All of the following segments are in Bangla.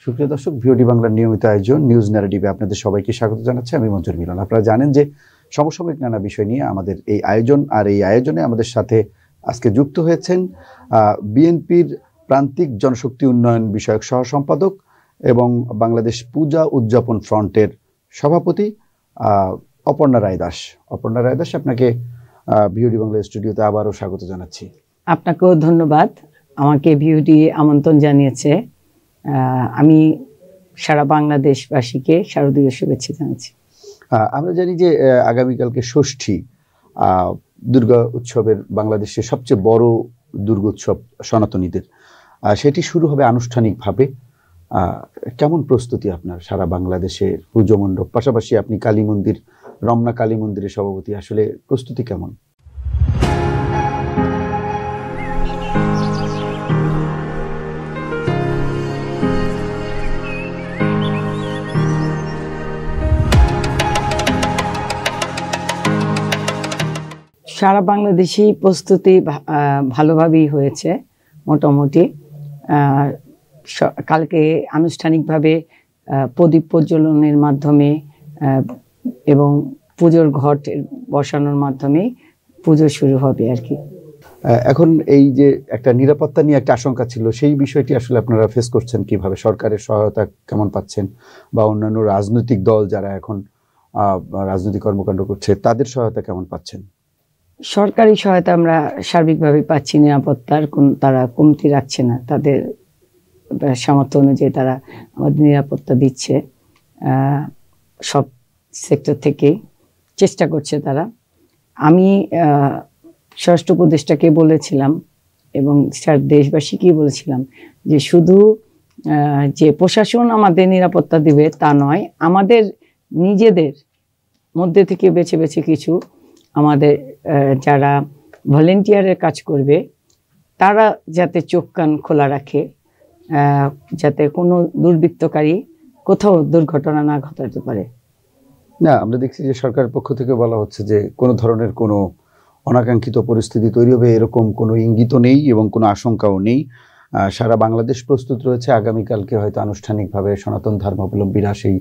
সুপ্রিয় দর্শক, ভিওডি বাংলার নিয়মিত আয়োজন নিউজ ন্যারেটিভে আপনাদের সবাইকে স্বাগত জানাচ্ছি। আমি মঞ্জুর মিলন। আপনারা জানেন যে সমসাময়িক নানা বিষয় নিয়ে আমাদের এই আয়োজন, আর এই আয়োজনে আমাদের সাথে আজকে যুক্ত হয়েছেন বিএনপির প্রান্তিক জনশক্তি উন্নয়ন বিষয়ক সহ সম্পাদক এবং বাংলাদেশ পূজা উদযাপন ফ্রন্টের সভাপতি অপর্ণা রায় দাস। অপর্ণা রায় দাস, আপনাকে ভিওডি বাংলা স্টুডিওতে আবারও স্বাগত জানাচ্ছি। আপনাকেও ধন্যবাদ, আমাকে ভিওডি আমন্ত্রণ জানিয়েছে। আমি সারা বাংলাদেশবাসীকে শারদীয় শুভেচ্ছা জানাচ্ছি। আমরা জানি যে আগামীকালকে ষষ্ঠী, দুর্গা উৎসবের বাংলাদেশের সবচেয়ে বড় দুর্গোৎসব সনাতনীদের, সেটি শুরু হবে আনুষ্ঠানিকভাবে। কেমন প্রস্তুতি আপনার সারা বাংলাদেশের পুজো মণ্ডপ, পাশাপাশি আপনি কালী মন্দির, রমনা কালী মন্দিরের সভাপতি, আসলে প্রস্তুতি কেমন? সারা বাংলাদেশি প্রস্তুতি ভালোভাবেই হয়েছে মোটামুটি। কালকে আনুষ্ঠানিকভাবে প্রদীপ প্রজ্বলনের মাধ্যমে এবং পুজোর ঘট বসানোর মাধ্যমে পুজো শুরু হবে আর কি। এখন এই যে একটা নিরাপত্তা নিয়ে একটা আশঙ্কা ছিল, সেই বিষয়টি আসলে আপনারা ফেস করছেন কিভাবে? সরকারের সহায়তা কেমন পাচ্ছেন, বা অন্যান্য রাজনৈতিক দল যারা এখন রাজনৈতিক কর্মকাণ্ড করছে তাদের সহায়তা কেমন পাচ্ছেন? সরকারি সহায়তা আমরা সার্বিকভাবে পাচ্ছি, নিরাপত্তার তারা কমতি রাখছে না, তাদের সামর্থ্য অনুযায়ী তারা আমাদের নিরাপত্তা দিচ্ছে। সব সেক্টর থেকে চেষ্টা করছে তারা। আমি স্বরাষ্ট্র উপদেষ্টাকে বলেছিলাম এবং দেশবাসীকেই বলেছিলাম যে শুধু যে প্রশাসন আমাদের নিরাপত্তা দিবে তা নয়, আমাদের নিজেদের মধ্যে থেকে বেছে বেছে কিছু আমাদের যারা ভলেন্টিয়ারের কাজ করবে তারা যাতে চোখ কান খোলা রাখে, যাতে কোনো দুর্বৃত্তকারী কোথাও দুর্ঘটনা না ঘটাতে পারে। না, আমরা দেখছি যে সরকারের পক্ষ থেকে বলা হচ্ছে যে কোনো ধরনের কোনো অনাকাঙ্ক্ষিত পরিস্থিতি তৈরি হবে এরকম কোনো ইঙ্গিতও নেই এবং কোনো আশঙ্কাও নেই। সারা বাংলাদেশ প্রস্তুত রয়েছে। আগামীকালকে হয়তো আনুষ্ঠানিকভাবে সনাতন ধর্মাবলম্বীরা সেই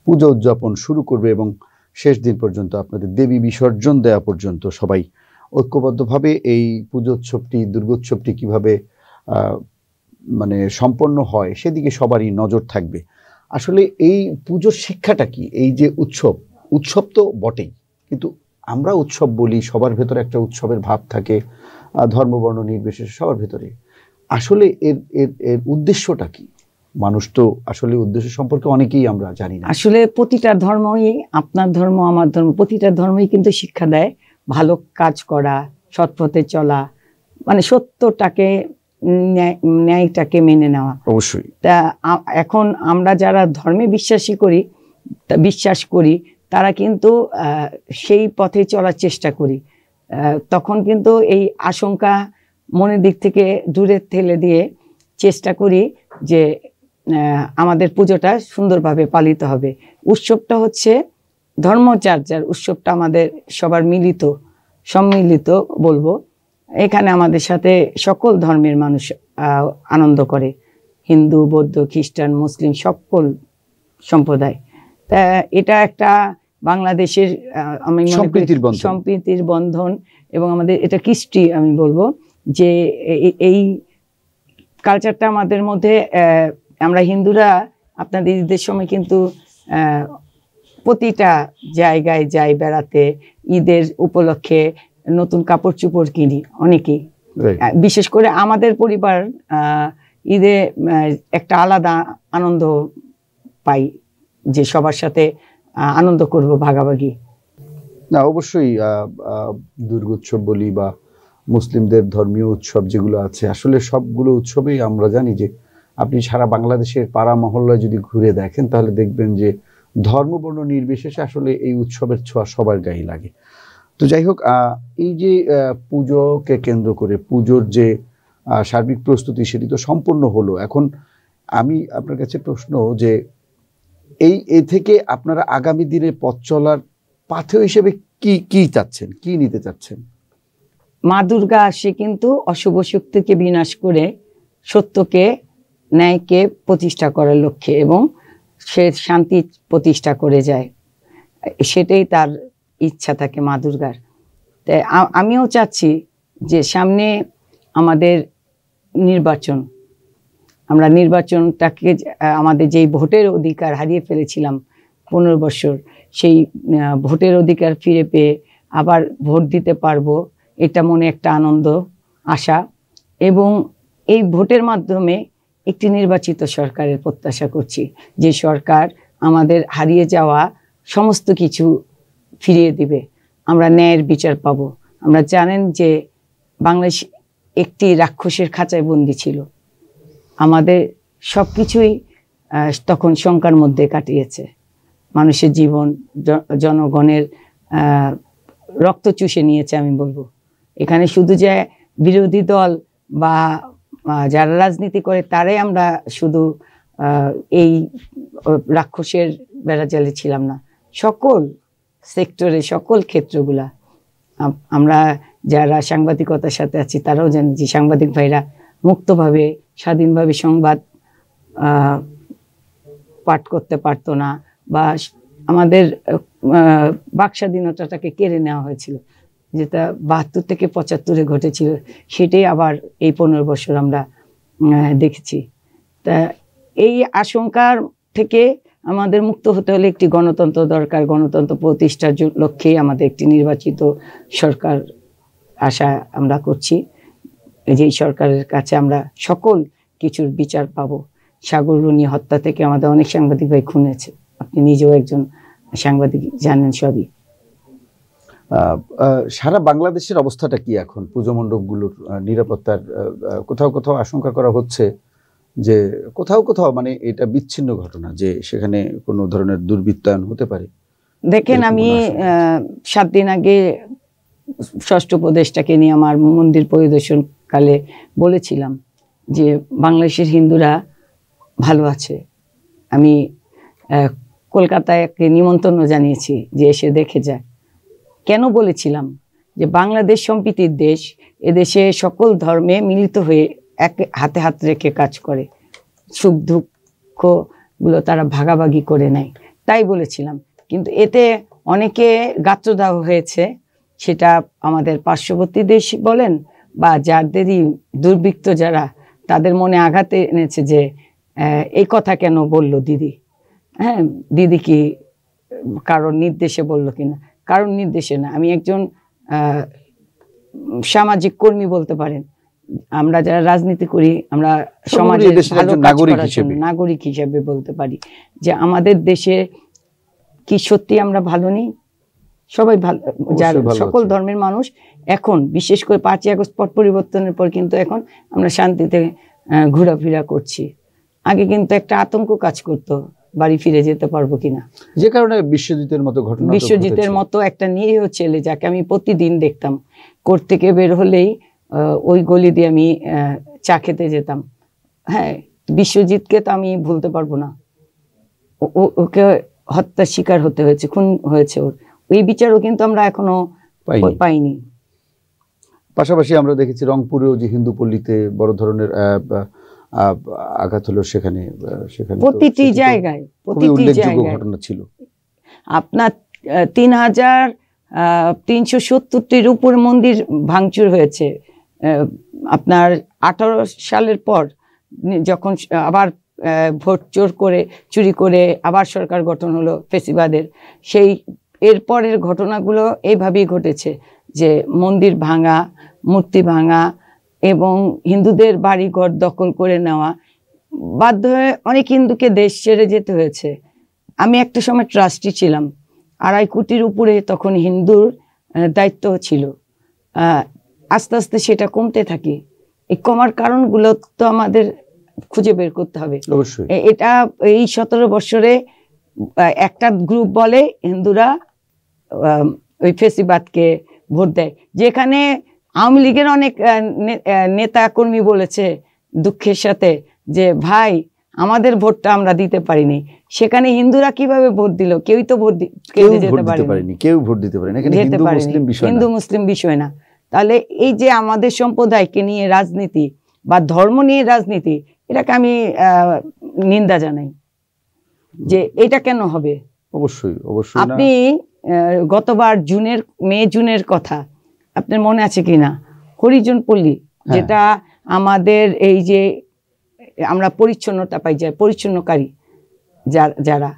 পুজো উদযাপন শুরু করবে এবং শেষ দিন পর্যন্ত, আপনাদের দেবী বিসর্জন দেওয়া পর্যন্ত সবাই ঐক্যবদ্ধভাবে এই পুজোৎসবটি, দুর্গোৎসবটি কিভাবে মানে সম্পন্ন হয় সেদিকে সবারই নজর থাকবে। আসলে এই পুজোর শিক্ষাটা কি? এই যে উৎসব তো বটেই, কিন্তু আমরা উৎসব বলি, সবার ভেতরে একটা উৎসবের ভাব থাকে, ধর্মবর্ণ নির্বিশেষে সবার ভেতরে। আসলে এর উদ্দেশ্যটা কি? মানুষ তো আসলে উদ্দেশ্য সম্পর্কে অনেকেই আমরা জানি না। আসলে প্রতিটা ধর্মই, আপনার ধর্ম আমার ধর্ম, প্রতিটা ধর্মই কিন্তু শিক্ষা দেয় ভালো কাজ করা, সৎ পথে চলা, মানে সত্যটাকে, ন্যায়টাকে মেনে নেওয়া। অবশ্যই। তা এখন আমরা যারা ধর্মে বিশ্বাস করি তারা কিন্তু সেই পথে চলার চেষ্টা করি। তখন কিন্তু এই আশঙ্কা মনের দিক থেকে দূরে ঠেলে দিয়ে চেষ্টা করি যে আমাদের পুজোটা সুন্দরভাবে পালিত হবে। উৎসবটা হচ্ছে ধর্মচার্যার উৎসবটা, আমাদের সবার সম্মিলিত বলবো। এখানে আমাদের সাথে সকল ধর্মের মানুষ আনন্দ করে, হিন্দু, বৌদ্ধ, খ্রিস্টান, মুসলিম, সকল সম্প্রদায়। তা এটা একটা বাংলাদেশের আমি সম্প্রীতির বন্ধন এবং আমাদের এটা কৃষ্টি। আমি বলবো যে এই কালচারটা আমাদের মধ্যে, আমরা হিন্দুরা আপনাদের ঈদের সময় কিন্তু প্রতিটা জায়গায় যাই বেড়াতে, ঈদের উপলক্ষে নতুন কাপড় চোপড় কিনি অনেকেই। বিশেষ করে আমাদের পরিবার ঈদে একটা আলাদা আনন্দ পাই যে সবার সাথে আনন্দ করব, ভাগাভাগি। না, অবশ্যই দুর্গোৎসব বলি বা মুসলিমদের ধর্মীয় উৎসব যেগুলো আছে, আসলে সবগুলো উৎসবেই আমরা জানি যে আপনি সারা বাংলাদেশের পাড়া মহল্লায় যদি ঘুরে দেখেন তাহলে দেখবেন যে ধর্মবর্ণ নির্বিশেষে আসলে এই উৎসবের ছোঁয়া সবার গায়ে লাগে। তো যাই হোক, এই যে পুজোকে কেন্দ্র করে পুজোর যে সার্বিক প্রস্তুতি, সেটি তো সম্পূর্ণ হলো। এখন আমি আপনার কাছে প্রশ্ন যে এই থেকে আপনারা আগামী দিনে পথ চলার পাথেয় হিসেবে কি চাচ্ছেন, কি নিতে চাচ্ছেন? মা দুর্গা আসে কিন্তু অশুভ শক্তিকে বিনাশ করে সত্যকে ন্যায়কে প্রতিষ্ঠা করার লক্ষ্যে, এবং সে শান্তি প্রতিষ্ঠা করে যায়, সেটাই তার ইচ্ছা থাকে মা দুর্গার। তাই আমিও চাচ্ছি যে সামনে আমাদের নির্বাচন, আমরা নির্বাচনটাকে আমাদের যেই ভোটের অধিকার হারিয়ে ফেলেছিলাম 15 বছর, সেই ভোটের অধিকার ফিরে পেয়ে আবার ভোট দিতে পারবো, এটা মনে একটা আনন্দ, আশা, এবং এই ভোটের মাধ্যমে একটি নির্বাচিত সরকারের প্রত্যাশা করছি, যে সরকার আমাদের হারিয়ে যাওয়া সমস্ত কিছু ফিরিয়ে দিবে, আমরা ন্যায়ের বিচার পাবো। আমরা জানেন যে বাংলাদেশ একটি রাক্ষসের খাঁচায় বন্দী ছিল, আমাদের সব কিছুই তখন শঙ্কার মধ্যে কাটিয়েছে, মানুষের জীবন, জনগণের রক্ত চুষে নিয়েছে। আমি বলবো এখানে শুধু যে বিরোধী দল বা যারা রাজনীতি করে তারাই আমরা শুধু এই রাক্ষসের বেড়াজালে ছিলাম না, সকল সেক্টরে, সকল ক্ষেত্রগুলা। আমরা যারা সাংবাদিকতার সাথে আছি তারাও জানি যে সাংবাদিক ভাইরা মুক্তভাবে, স্বাধীনভাবে সংবাদ পাঠ করতে পারতো না, বা আমাদের বাক স্বাধীনতাটাকে কেড়ে নেওয়া হয়েছিল, যেটা 72 থেকে 75-এ ঘটেছিল, সেটাই আবার এই 15 বছর আমরা দেখেছি। তা এই আশঙ্কার থেকে আমাদের মুক্ত হতে হলে একটি গণতন্ত্র দরকার, গণতন্ত্র প্রতিষ্ঠার লক্ষ্যেই আমাদের একটি নির্বাচিত সরকার আশা আমরা করছি, যেই সরকারের কাছে আমরা সকল কিছুর বিচার পাবো। সাগর রুনি হত্যা থেকে আমাদের অনেক সাংবাদিক ভাই খুন হয়েছে, আপনি নিজেও একজন সাংবাদিক, জানেন সবই। সারা বাংলাদেশের অবস্থাটা কি এখন? পুজো মণ্ডপগুলোর নিরাপত্তার কোথাও কোথাও আশঙ্কা করা হচ্ছে যে কোথাও কোথাও মানে এটা বিচ্ছিন্ন ঘটনা, যে সেখানে কোনো ধরনের দুর্বৃত্তায়ন হতে পারে। দেখেন, আমি 7 দিন আগে ষষ্ঠ উপদেষ্টাকে নিয়ে আমার মন্দির পরিদর্শনকালে বলেছিলাম যে বাংলাদেশের হিন্দুরা ভালো আছে। আমি কলকাতায় একটা নিমন্ত্রণ জানিয়েছি যে এসে দেখে যায়। কেন বলেছিলাম? যে বাংলাদেশ সম্প্রীতির দেশ, এদেশে সকল ধর্মে মিলিত হয়ে এক হাতে হাত রেখে কাজ করে, সুখ দুঃখগুলো তারা ভাগাভাগি করে নেয়, তাই বলেছিলাম। কিন্তু এতে অনেকে গাত্রদাহ হয়েছে, সেটা আমাদের পার্শ্ববর্তী দেশ বলেন বা যাদেরই দুর্বৃত্ত যারা, তাদের মনে আঘাতে এনেছে যে এই কথা কেন বলল দিদি। হ্যাঁ, দিদি কি কারোর নির্দেশে বললো কিনা? কারোর নির্দেশে না, আমি একজন সামাজিক কর্মী বলতে পারেন। আমরা যারা রাজনীতি করি, আমরা সমাজের ভালো নাগরিক হিসেবে বলতে পারি যে আমাদের দেশে কি সত্যি আমরা ভালো নেই? সবাই ভালো, যারা সকল ধর্মের মানুষ এখন, বিশেষ করে 5ই আগস্ট পট পরিবর্তনের পর কিন্তু এখন আমরা শান্তিতে ঘোরাফেরা করছি। আগে কিন্তু একটা আতঙ্ক কাজ করতো, বাড়ি ফিরে যেতে পারবো কিনা, যে কারণে বিশ্বজিতের মতো ঘটনা, বিশ্বজিতের মতো একটা নিরীহ ছেলে যাকে আমি প্রতিদিন দেখতাম, কোর্ট থেকে বের হলেই ওই গলি দিয়ে আমি চা খেতে যেতাম। হ্যাঁ, বিশ্বজিৎকে তো আমি ভুলতে পারবো না, ওকে হত্যার শিকার হতে হয়েছে, খুন হয়েছে ওর, ওই বিচারও কিন্তু আমরা এখনো পাইনি। পাশাপাশি আমরা দেখেছি রংপুরেও যে হিন্দু পল্লীতে বড় ধরনের আঘাত হলো, সেখানে প্রতিটি জায়গায় ঘটনা ছিল। আপনার 3370-টির উপর মন্দির ভাঙচুর হয়েছে। আপনার 18 সালের পর যখন আবার ভোট চুরি করে আবার সরকার গঠন হলো ফেসিবাদের, সেই এরপরের ঘটনাগুলো এইভাবেই ঘটেছে যে মন্দির ভাঙা, মূর্তি ভাঙা এবং হিন্দুদের বাড়িঘর দখল করে নেওয়া, বাধ্য হয়ে অনেক হিন্দুকে দেশ ছেড়ে যেতে হয়েছে। আমি একটা সময় ট্রাস্টি ছিলাম, 2.5 কোটির উপরে তখন হিন্দুর দায়িত্ব ছিল। আস্তে আস্তে সেটা কমতে থাকে। এই কমার কারণগুলো তো আমাদের খুঁজে বের করতে হবে। অবশ্যই এটা এই 17 বছরে একটা গ্রুপ বলে হিন্দুরা ওই ফেসিবাদকে ভোট দেয়, যেখানে আওয়ামী লীগের অনেক নেতা কর্মী বলেছে দুঃখের সাথে যে ভাই আমাদের ভোটটা আমরা দিতে পারিনি। সেখানে হিন্দুরা কিভাবে ভোট দিল? কেউই তো ভোট যেতে পারেনি, কেউ ভোট দিতে পারেনি। হিন্দু মুসলিম বিষয় না। তাহলে এই যে আমাদের সম্প্রদায়কে নিয়ে রাজনীতি বা ধর্ম নিয়ে রাজনীতি, এটাকে আমি নিন্দা জানাই যে এটা কেন হবে। অবশ্যই অবশ্যই না। আপনি গতবার মে জুনের কথা আপনার মনে আছে কিনা, হরিজন পল্লী, যেটা আমাদের এই যে আমরা পরিচ্ছন্নতা পাই যায়, পরিচ্ছন্নকারী যারা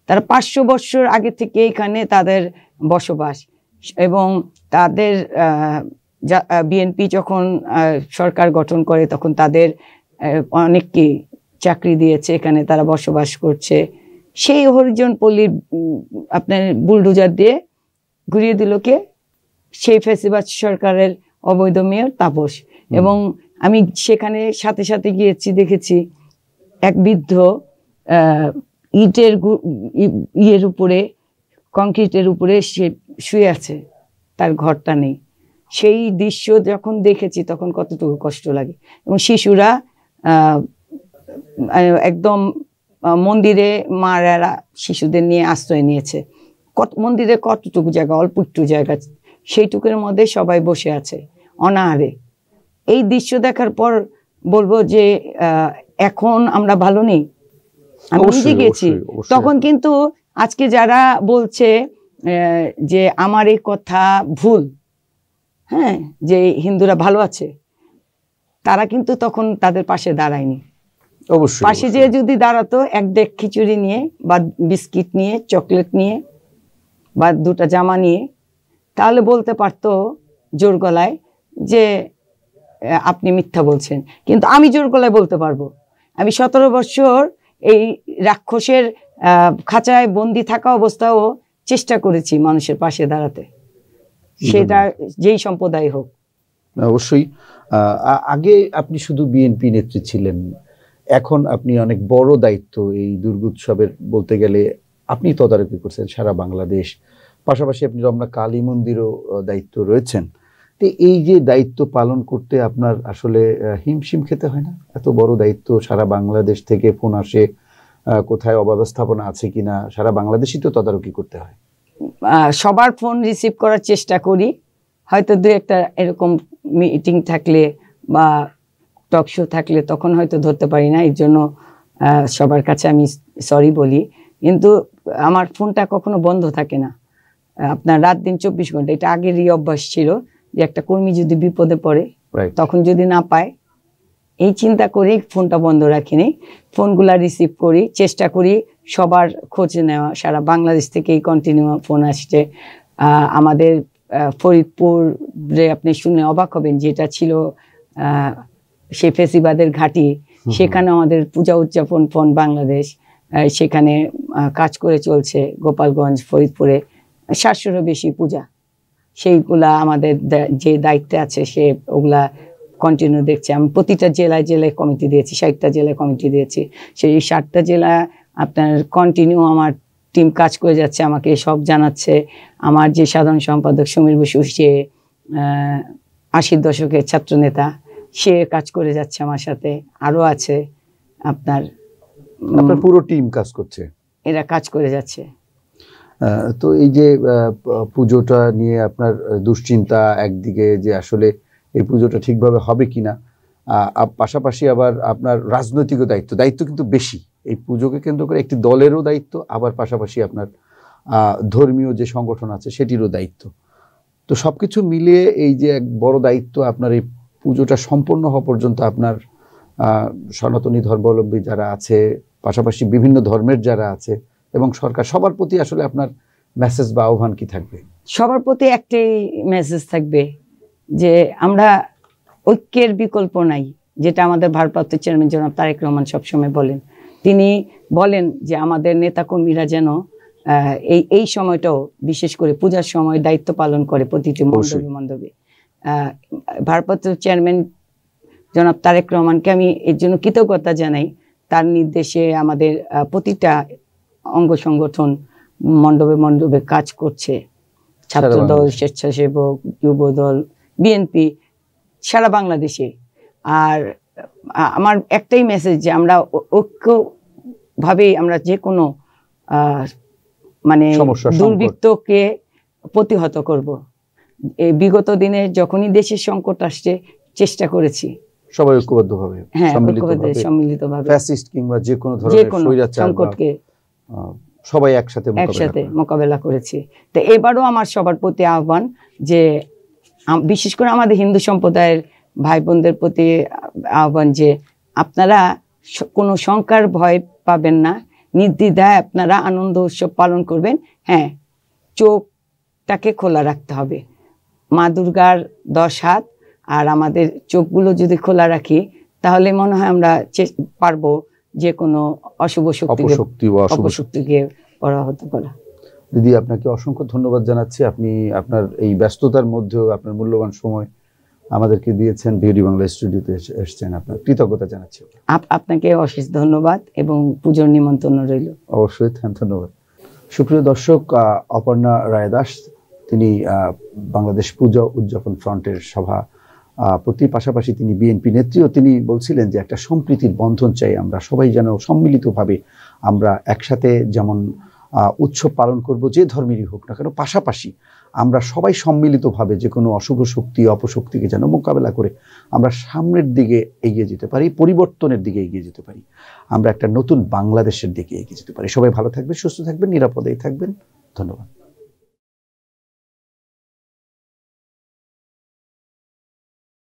তারা 500 বছর আগে থেকে এখানে তাদের বসবাস, এবং তাদের বিএনপি যখন সরকার গঠন করে তখন তাদের অনেককে চাকরি দিয়েছে, এখানে তারা বসবাস করছে। সেই হরিজন পল্লীর আপনার বুলডোজার দিয়ে ঘুরিয়ে দিল কে? সেই ফ্যাসিবাদ সরকারের অবৈধ মেয়র তাপস। এবং আমি সেখানে সাথে সাথে গিয়েছি, দেখেছি এক বৃদ্ধ ইটের উপরে, কংক্রিটের উপরে সে শুয়ে আছে, তার ঘরটা নেই। সেই দৃশ্য যখন দেখেছি তখন কতটুকু কষ্ট লাগে। এবং শিশুরা একদম মন্দিরে মারা শিশুদের নিয়ে আশ্রয় নিয়েছে। মন্দিরে কতটুকু জায়গা, অল্প একটু জায়গা, সেইটুকুর মধ্যে সবাই বসে আছে অনাহারে। এই দৃশ্য দেখার পর বলবো যে এখন আমরা ভালো নেই। আমি নিজে গেছি তখন, কিন্তু আজকে যারা বলছে যে আমার এই কথা ভুল, হ্যাঁ, যে হিন্দুরা ভালো আছে, তারা কিন্তু তখন তাদের পাশে দাঁড়ায়নি। অবশ্যই পাশে যে যদি দাঁড়াতো, এক ডেক খিচুড়ি নিয়ে বা বিস্কিট নিয়ে, চকলেট নিয়ে বা দুটা জামা নিয়ে, তাহলে বলতে পারতো জোর গলায় যে আপনি মিথ্যা বলছেন। কিন্তু আমি জোর গলায় বলতে পারবো, আমি 17 বছর এই রাক্ষসের খাঁচায় বন্দি থাকা অবস্থাও চেষ্টা করেছি মানুষের পাশে দাঁড়াতে, সেটা যেই সম্প্রদায় হোক। অবশ্যই। আগে আপনি শুধু বিএনপি নেত্রী ছিলেন, এখন আপনি অনেক বড় দায়িত্ব এই দুর্গোৎসবের বলতে গেলে আপনি তদারকি করছেন সারা বাংলাদেশ, পাশাপাশি আপনি রমনা কালী মন্দিরও দায়িত্ব রয়েছেন। তো এই যে দায়িত্ব পালন করতে আপনার আসলে হিমশিম খেতে হয় না? এত বড় দায়িত্ব, সারা বাংলাদেশ থেকে ফোন আসে, কোথায় অব্যবস্থাপনা আছে কিনা, সারা বাংলাদেশই তো তদারকি করতে হয়। সবার ফোন রিসিভ করার চেষ্টা করি, হয়তো দু একটা এরকম মিটিং থাকলে বা টক শো থাকলে তখন হয়তো ধরতে পারি না, এর জন্য সবার কাছে আমি সরি বলি। কিন্তু আমার ফোনটা কখনো বন্ধ থাকে না, আপনার রাত দিন 24 ঘন্টা। এটা আগেরই অভ্যাস ছিল যে একটা কর্মী যদি বিপদে পড়ে তখন যদি না পায়, এই চিন্তা করে ফোনটা বন্ধ রাখিনি। ফোনগুলা রিসিভ করি, চেষ্টা করি সবার খোঁজ নেওয়া। সারা বাংলাদেশ থেকেই কন্টিনিউ ফোন আসছে। আমাদের ফরিদপুরে আপনি শুনে অবাক হবেন, যেটা ছিল সেই ফেসিবাদের ঘাঁটি, সেখানে আমাদের পূজা উদযাপন ফোন বাংলাদেশ সেখানে কাজ করে চলছে। গোপালগঞ্জ, ফরিদপুরে 700-এরও বেশি পূজা, সেইগুলা আমাদের যে দায়িত্বে আছে সে ওগুলা কন্টিনিউ দেখছে। আমি প্রতিটা জেলায় জেলায় কমিটি দিয়েছি, 60টা জেলায় কমিটি দিয়েছি। সেই 60টা জেলা আপনার কন্টিনিউ আমার টিম কাজ করে যাচ্ছে, আমাকে সব জানাচ্ছে। আমার যে সাধারণ সম্পাদক সমীর বসু, সে 80-র দশকের ছাত্র নেতা, সে কাজ করে যাচ্ছে আমার সাথে। আরো আছে আপনার পুরো টিম কাজ করছে, এরা কাজ করে যাচ্ছে। তো এই যে পুজোটা নিয়ে আপনার দুশ্চিন্তা একদিকে, যে আসলে এই পুজোটা ঠিকভাবে হবে কিনা, পাশাপাশি আবার আপনার রাজনৈতিক দায়িত্ব কিন্তু বেশি। এই পুজোকে কেন্দ্র করে একটি দলেরও দায়িত্ব, আবার পাশাপাশি আপনার ধর্মীয় যে সংগঠন আছে সেটিরও দায়িত্ব। তো সবকিছু মিলিয়ে এই যে এক বড় দায়িত্ব, আপনার এই পুজোটা সম্পন্ন হওয়া পর্যন্ত আপনার সনাতনী ধর্মাবলম্বী যারা আছে, পাশাপাশি বিভিন্ন ধর্মের যারা আছে এবং সরকার, সবার প্রতি আসলে আপনার মেসেজ বা আহ্বান কি থাকবে? সবার প্রতি একটাই মেসেজ থাকবে যে আমরা ঐক্যের বিকল্প নাই, যেটা আমাদের ভারপ্রাপ্ত চেয়ারম্যান জনাব তারেক রহমান সবসময় বলেন। তিনি বলেন যে আমাদের নেতাকর্মীরা যেন এই সময়টাও, বিশেষ করে পূজার সময় দায়িত্ব পালন করে প্রতিটি মণ্ডপে মণ্ডপে। ভারপ্রাপ্ত চেয়ারম্যান জনাব তারেক রহমানকে আমি এর জন্য কৃতজ্ঞতা জানাই। তার নির্দেশে আমাদের প্রতিটা অঙ্গ সংগঠন মণ্ডপে মণ্ডপে কাজ করছে। ছাত্রদল, স্বেচ্ছাসেবক, যুবদল, বিএনপি, সারা বাংলাদেশে। আর আমার একটাই মেসেজ যে আমরা ঐক্যভাবেই আমরা যে কোনো মানে দুর্বৃত্তকে প্রতিহত করব। এই বিগত দিনে যখনই দেশের সংকট আসছে চেষ্টা করেছি, সবাই ঐক্যবদ্ধভাবে হ্যাঁ সম্মিলিতভাবে সম্মিলিতভাবে ফ্যাসিস্ট কিংবা যে কোনো যে ধরনের কোনো স্বৈরাচার বা, সংকটকে সবাই একসাথে একসাথে মোকাবেলা করেছি। তো এবারও আমার সবার প্রতি আহ্বান যে বিশেষ করে আমাদের হিন্দু সম্প্রদায়ের ভাই বোনদের প্রতি আহ্বান যে আপনারা কোনো শঙ্কার ভয় পাবেন না, নির্দ্বিধায় আপনারা আনন্দ উৎসব পালন করবেন। হ্যাঁ, চোখটাকে খোলা রাখতে হবে। মা দুর্গার 10 হাত, আর আমাদের চোখগুলো যদি খোলা রাখি তাহলে মনে হয় আমরা পারবো যে কোনো অশুভ শক্তিকে পরাহত করা। দিদি, আপনাকে অসংখ্য ধন্যবাদ জানাচ্ছি। আপনি আপনার এই ব্যস্ততার মধ্যেও আপনার মূল্যবান সময় আমাদেরকে দিয়েছেন, বিউটি বাংলা স্টুডিওতে এসেছেন, আপনার কৃতজ্ঞতা জানাচ্ছি। আপনাকে অশেষ ধন্যবাদ এবং পুজোর নিমন্ত্রণ রইল। অবশ্যই, ধন্যবাদ। সুপ্রিয় দর্শক, অপর্ণা রায় দাস, তিনি বাংলাদেশ পূজা উদযাপন ফ্রন্টের সভাপতি, পাশাপাশি তিনি বিএনপি নেত্রীও। তিনি বলছিলেন যে একটা সম্প্রীতির বন্ধন চাই, আমরা সবাই যেন সম্মিলিতভাবে আমরা একসাথে যেমন উৎসব পালন করব, যে ধর্মেরই হোক না কেন, পাশাপাশি আমরা সবাই সম্মিলিতভাবে যে কোনো অশুভ শক্তি অপশক্তিকে যেন মোকাবেলা করে আমরা সামনের দিকে এগিয়ে যেতে পারি, পরিবর্তনের দিকে এগিয়ে যেতে পারি, আমরা একটা নতুন বাংলাদেশের দিকে এগিয়ে যেতে পারি। সবাই ভালো থাকবেন, সুস্থ থাকবেন, নিরাপদেই থাকবেন। ধন্যবাদ।